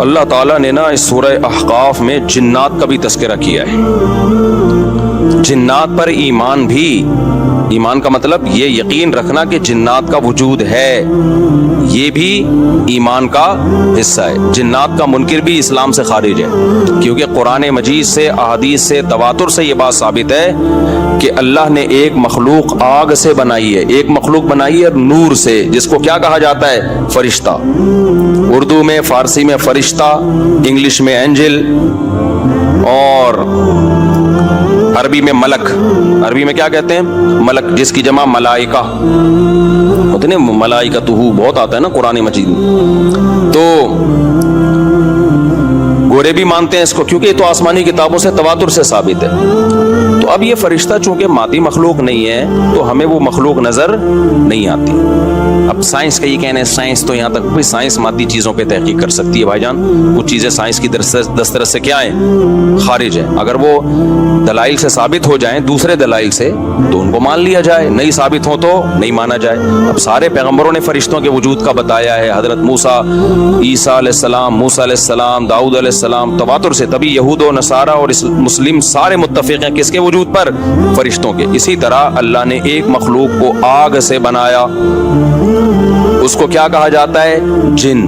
اللہ تعالیٰ نے نا اس سورہ احقاف میں جنات کا بھی تذکرہ کیا ہے. جنات پر ایمان بھی، ایمان کا مطلب یہ یقین رکھنا کہ جنات کا وجود ہے، یہ بھی ایمان کا حصہ ہے. جنات کا منکر بھی اسلام سے خارج ہے، کیونکہ قرآن مجید سے، احادیث سے، تواتر سے یہ بات ثابت ہے کہ اللہ نے ایک مخلوق آگ سے بنائی ہے، ایک مخلوق بنائی ہے نور سے، جس کو کیا کہا جاتا ہے؟ فرشتہ. اردو میں، فارسی میں فرشتہ، انگلش میں اینجل، اور عربی میں ملک. عربی میں کیا کہتے ہیں؟ ملک، جس کی جمع ملائکہ ہوتے ہیں. ملائکتہ بہت آتا ہے نا قرآن مجید میں. تو گورے بھی مانتے ہیں اس کو، کیونکہ یہ تو آسمانی کتابوں سے، تواتر سے ثابت ہے. تو اب یہ فرشتہ چونکہ مادی مخلوق نہیں ہے تو ہمیں وہ مخلوق نظر نہیں آتی. اب سائنس کا یہ کہنا ہے، سائنس تو یہاں تک، سائنس مادی چیزوں پہ تحقیق کر سکتی ہے بھائی جان. کچھ چیزیں سائنس کی دسترس سے کیا ہیں؟ خارج ہیں. اگر وہ دلائل سے ثابت ہو جائیں، دوسرے دلائل سے، تو ان کو مان لیا جائے، نہیں ثابت ہو تو نہیں مانا جائے. اب سارے پیغمبروں نے فرشتوں کے وجود کا بتایا ہے. حضرت موسیٰ، عیسیٰ علیہ السلام، موسیٰ علیہ السلام، داؤد علیہ السلام، تواتر سے. تبھی یہود و نصارہ اور مسلم سارے متفق ہیں کس کے وجود پر؟ فرشتوں کے. اسی طرح اللہ نے ایک مخلوق کو آگ سے بنایا، اس کو کیا کہا جاتا ہے؟ جن.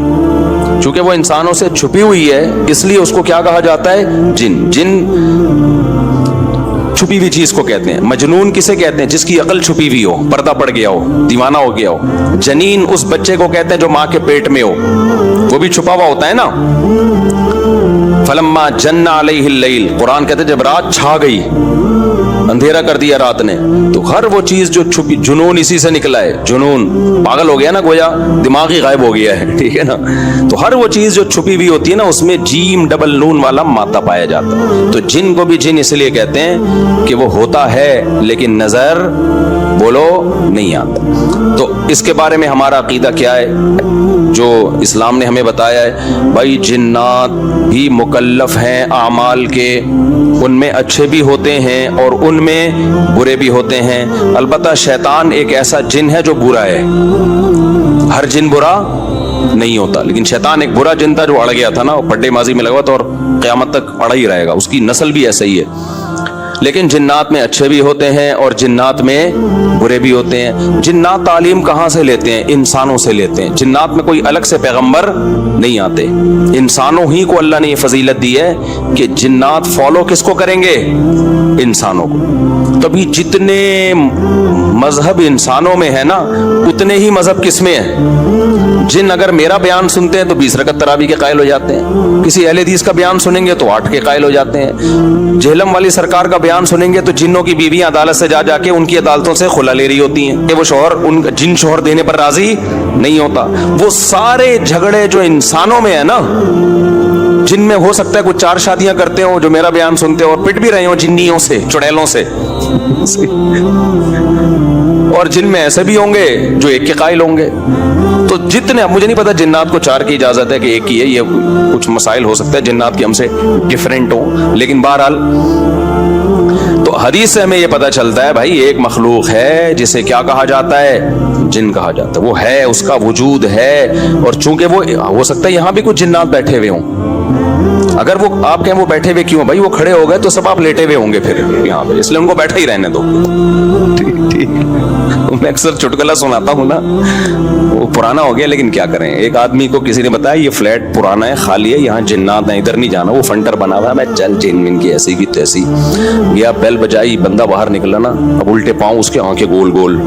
چونکہ وہ انسانوں سے چھپی ہوئی ہے اس لیے اس کو کیا کہا جاتا ہے؟ جن. جن چھپی ہوئی چیز کو کہتے ہیں. مجنون کسے کہتے ہیں؟ جس کی عقل چھپی ہوئی ہو، پردہ پڑ گیا ہو، دیوانہ ہو گیا ہو. جنین اس بچے کو کہتے ہیں جو ماں کے پیٹ میں ہو، وہ بھی چھپا ہوا ہوتا ہے نا. فلما جن علیہ اللیل، قرآن کہتے ہیں جب رات چھا گئی، اندھیرا کر دیا رات نے، تو ہر وہ چیز جو چھپی، جنون اسی سے نکلا ہے. جنون پاگل ہو گیا نا، گویا دماغ ہی غائب ہو گیا ہے. ٹھیک ہے نا. تو ہر وہ چیز جو چھپی ہوئی ہوتی ہے نا، اس میں جیم ڈبل نون والا مادہ پایا جاتا ہے. تو جن کو بھی جن اس لیے کہتے ہیں کہ وہ ہوتا ہے لیکن نظر بولو نہیں آتا. تو اس کے بارے میں ہمارا عقیدہ کیا ہے جو اسلام نے ہمیں بتایا ہے؟ بھائی جنات بھی مکلف ہیں اعمال کے، ان میں اچھے بھی ہوتے ہیں اور ان میں برے بھی ہوتے ہیں. البتہ شیطان ایک ایسا جن ہے جو برا ہے. ہر جن برا نہیں ہوتا، لیکن شیطان ایک برا جن تھا جو اڑ گیا تھا نا، پڈے ماضی میں لگا تھا اور قیامت تک اڑا ہی رہے گا. اس کی نسل بھی ایسا ہی ہے. لیکن جنات میں اچھے بھی ہوتے ہیں اور جنات میں برے بھی ہوتے ہیں. جنات تعلیم کہاں سے لیتے ہیں؟ انسانوں سے لیتے ہیں. جنات میں کوئی الگ سے پیغمبر نہیں آتے. انسانوں ہی کو اللہ نے یہ فضیلت دی ہے کہ جنات فالو کس کو کریں گے؟ انسانوں کو. تبھی جتنے مذہب انسانوں میں ہے نا، اتنے ہی مذہب کس میں ہے؟ جن اگر میرا بیان سنتے ہیں تو 20 رکعت تراویح کے قائل ہو جاتے ہیں. کسی اہل حدیث کا بیان سنیں گے تو 8 کے قائل ہو جاتے ہیں. جہلم والی سرکار کا بیان سنیں گے تو جنوں کی بیویاں عدالت سے جا کے ان کی عدالتوں سے خلا لے رہی ہوتی ہیں کہ وہ شوہر ان جن شوہر دینے پر راضی نہیں ہوتا. وہ سارے جھگڑے جو انسانوں میں ہے نا، جن میں ہو سکتا ہے کچھ 4 شادیاں کرتے ہوں جو میرا بیان سنتے ہو اور پٹ بھی رہے ہوں جنیوں سے، چڑیلوں سے، اور جن میں ایسے بھی ہوں گے جو 1 کے قائل ہوں گے. تو جتنے، مجھے نہیں پتا جنات کو 4 کی اجازت ہے کہ 1 کی ہے، یہ کچھ مسائل ہو سکتا ہے جنات کے ہم سے ڈیفرنٹ ہوں، لیکن بہرحال تو حدیث سے ہمیں یہ پتا چلتا ہے بھائی ایک مخلوق ہے جسے کیا کہا جاتا ہے؟ جن کہا جاتا ہے. وہ ہے، اس کا وجود ہے. اور چونکہ وہ ہو سکتا ہے یہاں بھی کچھ جنات بیٹھے ہوئے ہوں. اگر وہ آپ کہیں وہ بیٹھے ہوئے کیوں؟ بھائی وہ کھڑے ہو گئے تو سب آپ لیٹے ہوئے ہوں گے پھر یہاں پہ، اس لیے ان کو بیٹھے ہی رہنے دو. ٹھیک. میں اکثر چٹکلا سناتا ہوں نا، وہ پرانا ہو گیا لیکن کیا کریں. ایک آدمی کو کسی نے بتایا یہ فلیٹ پرانا ہے، خالی ہے، یہاں جنات ہیں، ادھر نہیں جانا. وہ فنٹر بنا ہوا ہے. میں چل جن کی ایسی کی تیسی گیا، بیل بجائی، بندہ باہر نکلا نا، اب الٹے پاؤں اس کے آنکھیں گول گول.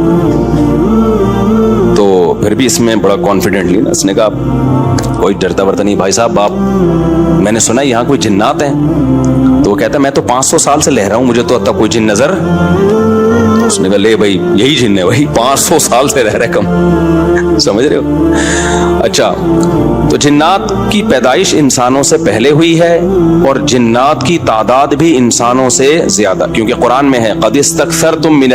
تو پھر بھی اس میں بڑا کانفیڈنٹلی نا اس نے کہا کوئی ڈرتا ورتا نہیں بھائی صاحب، آپ میں نے سنا یہاں کوئی جنات ہیں. تو وہ کہتا ہے میں تو 500 سال سے لہ رہا ہوں، مجھے تو اب تک کوئی جن نظر. اس نے کہا لے بھائی یہی جن ہے بھائی، 500 سال سے رہ رہے کم، سمجھ رہے ہو. اچھا، تو جنات کی پیدائش انسانوں سے پہلے ہوئی ہے اور جنات کی تعداد بھی انسانوں سے زیادہ، کیونکہ قرآن میں ہے قد استکثرتم من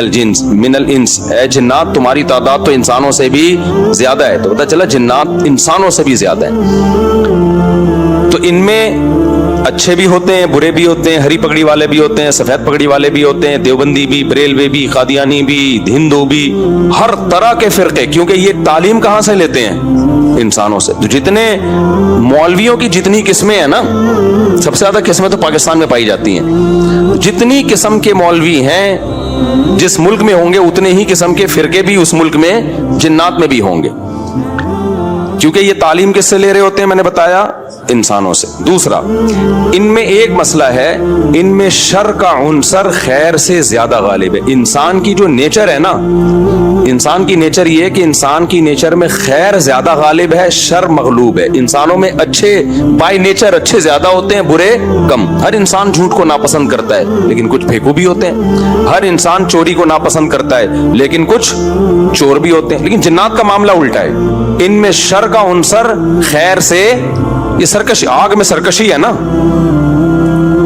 الانس، اے جنات تمہاری تعداد تو انسانوں سے بھی زیادہ ہے. تو پتہ چلا جنات انسانوں سے بھی زیادہ ہیں. تو ان میں اچھے بھی ہوتے ہیں، برے بھی ہوتے ہیں، ہری پگڑی والے بھی ہوتے ہیں، سفید پگڑی والے بھی ہوتے ہیں، دیوبندی بھی، بریلوی بھی، قادیانی بھی، ہندو بھی، ہر طرح کے فرقے. کیونکہ یہ تعلیم کہاں سے لیتے ہیں؟ इंसानों से। तो जितने मौलवियों की जितनी किस्में हैं ना, सबसे ज्यादा किस्में तो पाकिस्तान में पाई जाती हैं। जितनी किस्म के मौलवी हैं जिस मुल्क में होंगे, उतने ही किस्म के फिरके भी उस मुल्क में जिन्नात में भी होंगे, क्योंकि ये तालीम किससे ले रहे होते हैं, मैंने बताया, इंसानों से। दूसरा, इनमें एक मसला है, इनमें शर का उनसर खैर से ज्यादा गालिब है। इंसान की जो नेचर है ना, इंसान की नेचर ये है कि इंसान की नेचर में खैर ज्यादा गालिब है, शर मगलूब है। इंसानों में अच्छे बाय नेचर अच्छे ज्यादा होते हैं, बुरे कम। हर इंसान झूठ को नापसंद करता है, लेकिन कुछ फेंकू भी होते हैं। हर इंसान चोरी को नापसंद करता है, लेकिन कुछ चोर भी होते हैं। लेकिन जिन्नात का मामला उल्टा है, इनमें शर का उनसर खैर से, ये सरकशी, आग में सरकशी है ना,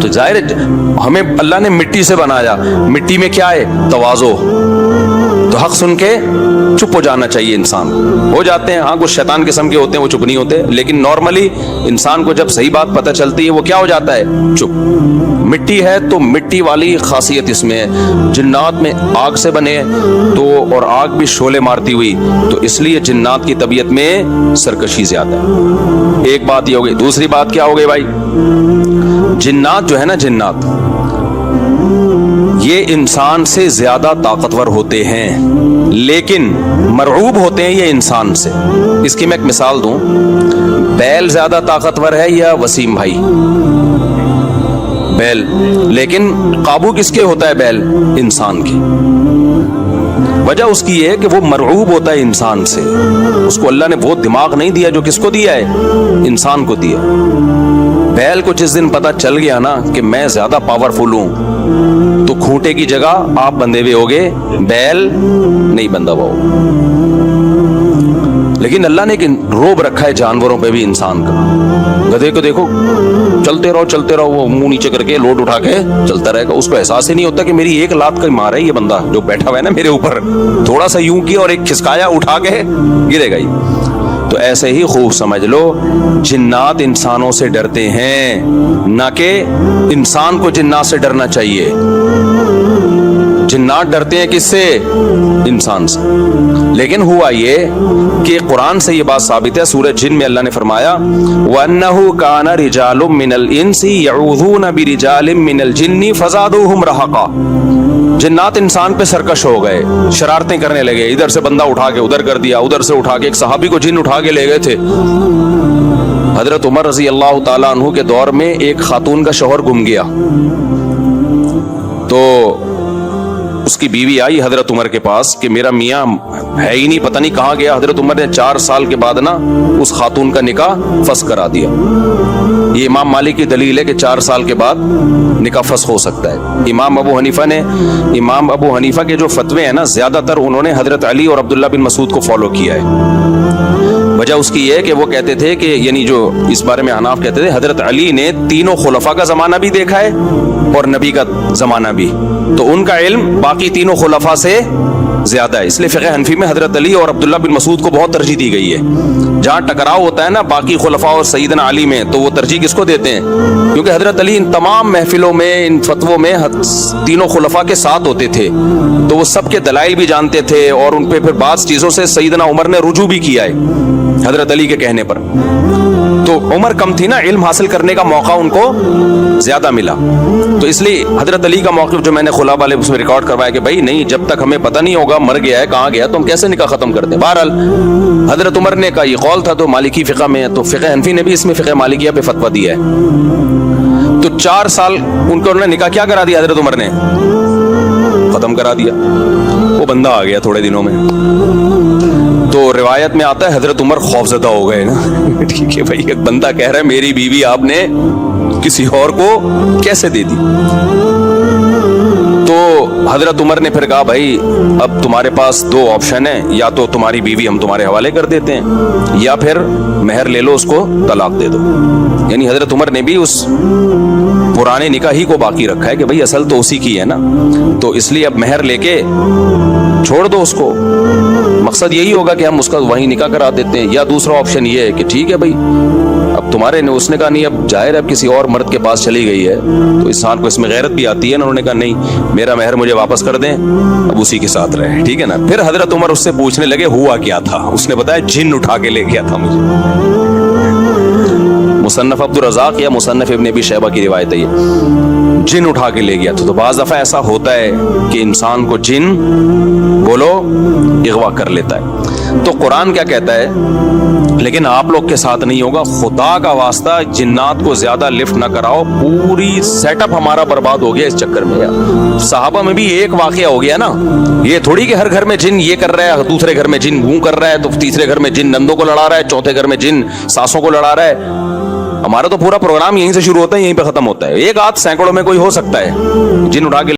तो जाहिर है हमें अल्लाह ने मिट्टी से बनाया, मिट्टी में क्या है, तवाज़ो। तो हक सुन के चुप हो जाना चाहिए इंसान। हो जाते हैं, हाँ, कुछ शैतान किस्म के होते हैं, वो चुप नहीं होते, लेकिन नॉर्मली इंसान को जब सही बात पता चलती है, वो क्या हो जाता है, चुप। मिट्टी है तो मिट्टी वाली खासियत इसमें है। जिन्नात में आग से बने तो, और आग भी शोले मारती हुई, तो इसलिए जिन्नात की तबीयत में सरकशी ज्यादा है। एक बात ये हो गई। दूसरी बात क्या हो गई भाई, जिन्नात जो है ना, जिन्नात ये इंसान से ज्यादा ताकतवर होते हैं, लेकिन मरऊब होते हैं ये इंसान से। इसकी मैं एक मिसाल दूं, बैल ज्यादा ताकतवर है या वसीम भाई, बैल, लेकिन काबू किसके होता है बैल, इंसान की। वजह उसकी ये है कि वो मरऊब होता है इंसान से, उसको अल्लाह ने वो दिमाग नहीं दिया जो किसको दिया है, इंसान को दिया। बैल को जिस दिन पता चल गया ना कि मैं ज्यादा पावरफुल हूं, तो खूंटे की जगह आप बंधे हुए होगे, बैल नहीं बंधा हुआ होगा। लेकिन अल्लाह ने एक रोब रखा है जानवरों पे भी इंसान का। गधे को देखो, चलते रहो, वो मुंह नीचे करके लोड उठा के चलता रहेगा, उसको एहसास ही नहीं होता कि मेरी एक लात का मारा है ये बंदा जो बैठा हुआ है ना मेरे ऊपर, थोड़ा सा यूं किया और एक खिसकाया, उठा के गिरेगा ही। तो ऐसे ही खूब समझ लो, जिन्नात इंसानों से डरते हैं, ना कि इंसान को जिन्नात से डरना चाहिए। जिन्नात डरते हैं किससे, इंसान से। लेकिन हुआ ये कि कुरान से ये बात साबित है, सूरह जिन में अल्लाह ने फरमाया, वन्नहु काना रिजालुम मिनल इंसी यऊज़ूना बिरिजालिम मिनल जिन्नी फज़ादूहुम रहक़ा। जिन्नात इंसान पे सरकश हो गए, शरारतें करने लगे, इधर से बंदा उठा के उधर कर दिया, उधर से उठा के, एक सहाबी को जिन उठा के ले गए थे। हजरत उमर रजी अल्लाह ताला अन्हु के दौर में एक खातून का शौहर गुम गया, तो उसकी बीवी आई हजरत उमर के पास कि मेरा मियाँ है ही नहीं, पता नहीं कहाँ गया। हजरत उमर ने 4 साल के बाद ना उस खातून का निकाह फस करा दिया। ये इमाम मालिक की दलील है कि 4 साल के बाद निकाह फस हो सकता है। इमाम अबू हनीफा के जो फतवे हैं ना, ज्यादातर उन्होंने हजरत अली और अब्दुल्ला बिन मसूद को फॉलो किया है। वजह उसकी ये है कि वो कहते थे कि, यानी जो इस बारे में हनाफ कहते थे, हजरत अली ने तीनों खुलफा का जमाना भी देखा है और नबी का जमाना भी, तो उनका इल्म बाकी तीनों खुलफा से ज्यादा है। इसलिए फिक़ह हनफी में हजरत अली और अब्दुल्ला बिन मसूद को बहुत तरजीह दी गई है। जहाँ टकराव होता है ना बाकी खुलफा और सईदना अली में, तो वो तरजीह किसको देते हैं, क्योंकि हजरत अली इन तमाम महफिलों में, इन फतवों में तीनों खुलफा के साथ होते थे, तो वो सबके दलाइल भी जानते थे, और उन पे फिर बाज़ चीजों से सईदना उमर ने रुजू भी किया है हजरत अली के कहने पर। तो उम्र कम थी ना, इल्म हासिल करने का मौका उनको ज्यादा मिला, तो इसलिए हजरत अली का मौक़िफ़ जो मैंने खुला वाले उसमें रिकॉर्ड करवाया कि भाई नहीं, जब तक हमें पता नहीं होगा मर गया है, कहाँ गया, तो हम कैसे निकाह खत्म करते हैं। बहरहाल हजरत उमर ने का ये कौल था, तो मालिकी फ़िक़ह में है, तो फ़िक़ह हनफी ने भी इसमें फ़िक़ह मालिकिया पे फतवा दिया है। तो 4 साल उनको उन्होंने निकाह क्या करा दिया, हजरत उमर ने खत्म करा दिया। वो बंदा आ गया थोड़े दिनों में, तो रिवायत में आता है हजरत उमर खौफजदा हो गए ना। ठीक है भाई, एक बंदा कह रहा है मेरी बीवी आपने किसी और को कैसे दे दी। तो हजरत उमर ने फिर कहा भाई अब तुम्हारे पास 2 ऑप्शन है, या तो तुम्हारी बीवी हम तुम्हारे हवाले कर देते हैं, या फिर मेहर ले लो, उसको तलाक दे दो। यानी हजरत उमर ने भी उस पुराने निकाह ही को बाकी रखा है कि भाई असल तो उसी की है ना, तो इसलिए अब मेहर लेके छोड़ दो उसको। मकसद यही होगा कि हम उसका वहीं निकाह करा देते हैं। या दूसरा ऑप्शन ये है कि ठीक है भाई, अब तुम्हारे ने, उसने कहा नहीं, अब जाहिर है अब किसी और मर्द के पास चली गई है, तो इंसान को इसमें गैरत भी आती है ना। उन्होंने कहा नहीं, मेरा मेहर मुझे वापस कर दें, अब उसी के साथ रहे, ठीक है ना। फिर हजरत उमर उससे पूछने लगे हुआ क्या था। उसने बताया जिन उठा के ले गया था मुझे। मुसन्नफ अब्दुल रज़ाक या मुसन्नफ इब्न अबी शैबा की रिवायत है ये, जिन उठा के ले गया था। तो बाज़ दफ़ा ऐसा होता है कि इंसान को जिन बोलो इग़वा कर लेता है। तो कुरान क्या कहता है, लेकिन आप लोग के साथ नहीं होगा, खुदा का वास्ता जिन्नात को ज्यादा लिफ्ट ना कराओ, पूरी सेटअप हमारा बर्बाद हो गया इस चक्कर में यार। साहबा में भी एक वाकया हो गया ना, ये थोड़ी कि हर घर में जिन ये कर रहा है, दूसरे घर में जिन वो कर रहा है, तो तीसरे घर में जिन नंदों को लड़ा रहा है, चौथे घर में जिन सासों को लड़ा रहा है। हमारा तो पूरा प्रोग्राम यहीं से शुरू होता है, यहीं पे खत्म होता है। एक आध सैकड़ों में कोई हो सकता है जिन उठा के